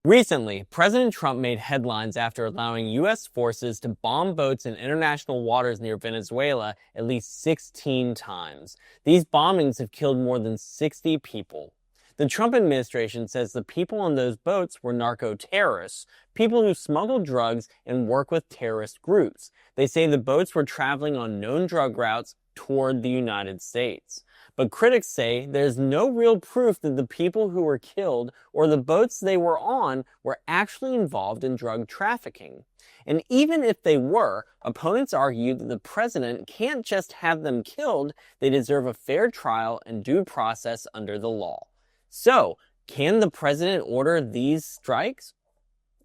Recently, President Trump made headlines after allowing U.S. forces to bomb boats in international waters near Venezuela at least 16 times. These bombings have killed more than 60 people. The Trump administration says the people on those boats were narco-terrorists, people who smuggle drugs and work with terrorist groups. They say the boats were traveling on known drug routes toward the United States. But critics say there's no real proof that the people who were killed or the boats they were on were actually involved in drug trafficking. And even if they were, opponents argue that the president can't just have them killed, they deserve a fair trial and due process under the law. So, can the president order these strikes?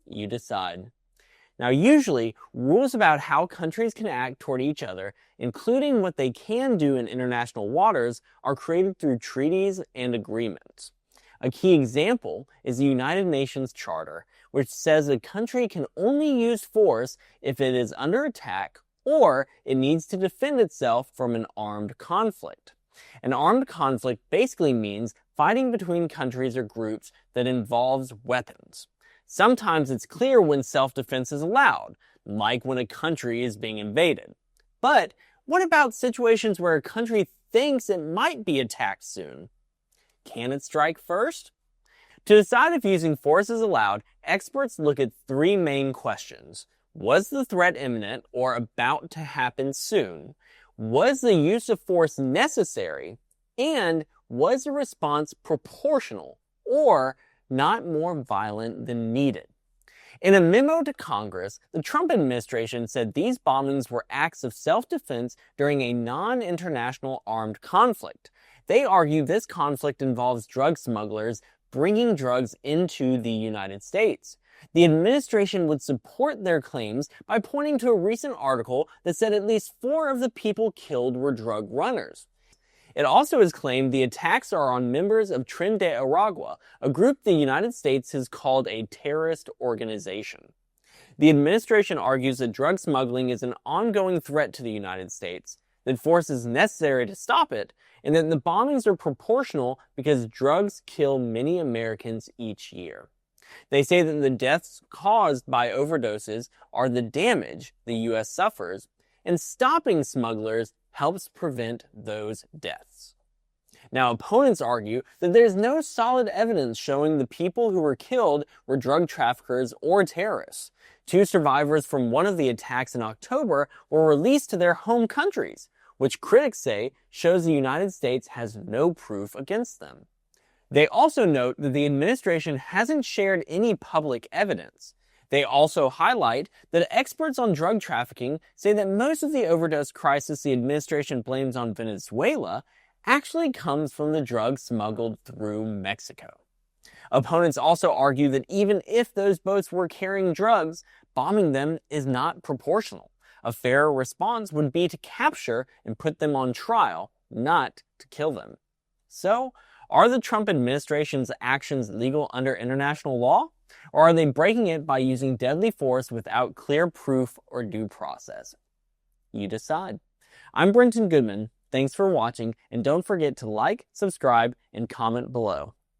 You decide. Now, usually, rules about how countries can act toward each other, including what they can do in international waters, are created through treaties and agreements. A key example is the United Nations Charter, which says a country can only use force if it is under attack or it needs to defend itself from an armed conflict. An armed conflict basically means fighting between countries or groups that involves weapons. Sometimes it's clear when self-defense is allowed, like when a country is being invaded. But what about situations where a country thinks it might be attacked soon? Can it strike first? To decide if using force is allowed, experts look at three main questions. Was the threat imminent or about to happen soon? Was the use of force necessary? And was the response proportional or not more violent than needed? In a memo to Congress, the Trump administration said these bombings were acts of self-defense during a non-international armed conflict. They argue this conflict involves drug smugglers bringing drugs into the United States. The administration would support their claims by pointing to a recent article that said at least 4 of the people killed were drug runners. It also has claimed the attacks are on members of Tren de Aragua, a group the United States has called a terrorist organization. The administration argues that drug smuggling is an ongoing threat to the United States, that force is necessary to stop it, and that the bombings are proportional because drugs kill many Americans each year. They say that the deaths caused by overdoses are the damage the U.S. suffers, and stopping smugglers helps prevent those deaths. Now, opponents argue that there's no solid evidence showing the people who were killed were drug traffickers or terrorists. 2 survivors from one of the attacks in October were released to their home countries, which critics say shows the United States has no proof against them. They also note that the administration hasn't shared any public evidence. They also highlight that experts on drug trafficking say that most of the overdose crisis the administration blames on Venezuela actually comes from the drugs smuggled through Mexico. Opponents also argue that even if those boats were carrying drugs, bombing them is not proportional. A fair response would be to capture and put them on trial, not to kill them. So, are the Trump administration's actions legal under international law? Or are they breaking it by using deadly force without clear proof or due process? You decide. I'm Brenton Goodman. Thanks for watching, and don't forget to like, subscribe, and comment below.